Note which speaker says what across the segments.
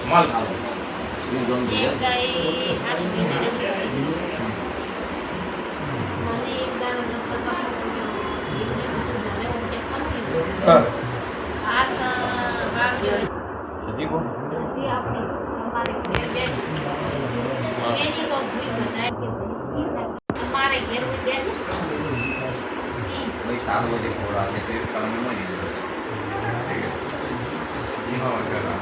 Speaker 1: માલ ખાલો એ જોન દે
Speaker 2: એક ગાય આસમી ને મને એક દાડો ડોક્ટર પાસે એમને બધું ભલે ઓબ્જેક્ટ સમજી
Speaker 1: હા
Speaker 2: આ વાવ્યો
Speaker 1: સજી કો
Speaker 2: હતી આપણી અમારે ઘેર બેઠી એની તો ભૂલ બધાય કે અમારે ઘેર કોઈ બેઠી
Speaker 1: ભાઈ સારો બધે ખોરા છે તે કારણે મળી જશે ઠીક છે જી હા વગેરે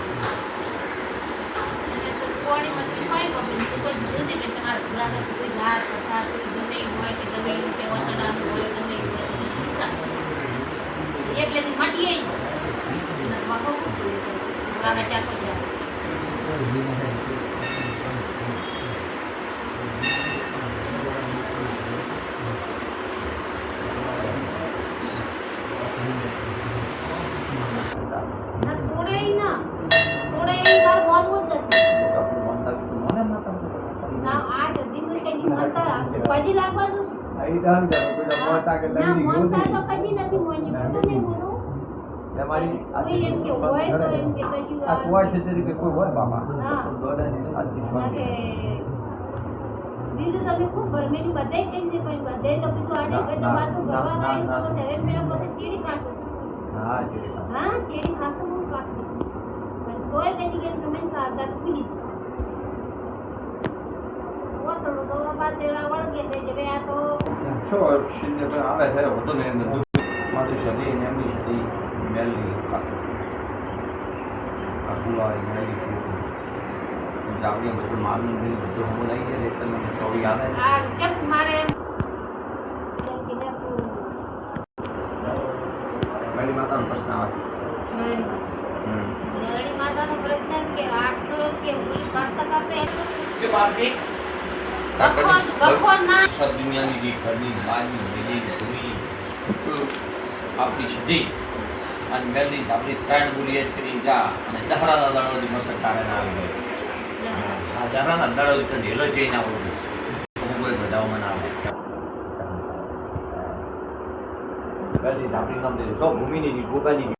Speaker 2: કોણી મતલબ કોઈ પણ કોઈ દૂધ કે તમારે ભૂલાને કોઈ ગાર કરતા કોઈ ગમે હોય કે ગમે કે વતડા હોય ગમે હોય તો નુકસાન એટલે મટી આવી વાકો વાવે ચાકો જાય કદી લાગવા દો
Speaker 3: આઈ દાન કરો પેલા મોટા કે
Speaker 2: ના
Speaker 3: લઈ
Speaker 2: મોનતા
Speaker 3: ગયો
Speaker 2: તો કદી નથી મોની પણ નહીં બોલું
Speaker 3: તમારી
Speaker 2: કોઈ એમ કે હોય તો એમ કે કદી
Speaker 3: આ કુવા છે તરીકે કોઈ હોય બાપા
Speaker 2: હા
Speaker 3: દોડાની આથી
Speaker 2: કે બીજું તમે ખૂબ ભણ મેં બધાય કહી દે પણ બધાય તો કીધું આને ગડે માથું ભરવા લાવી તો પછી હવે મેરો પછી ચીડી કાઢું
Speaker 3: હા છે
Speaker 2: હા ચીડી ખાસું હું કાઢું પણ તોય કદી કે તમે સાવધાન તો ભૂલી થોડું તો બાજેલા વળગે છે જે બે આ તો
Speaker 1: છો શિંદે પર આવે છે વધુ ને અંદર મારી સદી ને એમની સદી મેલની આકુલા મેલી છે જાવડી બધું મારું ને બધું હું લઈ ગયા એટલે મને ચોવી આવે
Speaker 2: આ ચપ મારે
Speaker 1: મેલી માતાનો પ્રશ્ન આવે
Speaker 2: મેળી માતાનો પ્રશ્ન કે આટલો કે ભૂલ કરતા કરતા એટલો
Speaker 1: જે બાકી
Speaker 2: ભગવાન ના
Speaker 1: સદ દુનિયાની જે ઘરની બાની મેલી ધોઈ આપણી સદી અને મેલની આપણી ત્રણ બોલીએ ત્રીજા અને દહરાના દળોની મસક કારણે આવી ગઈ આ દહરાના દળો તો ઢેલો જઈને આવું કોઈ બધામાં આવે પહેલી આપણી નામ દે તો ભૂમિની ગોપાની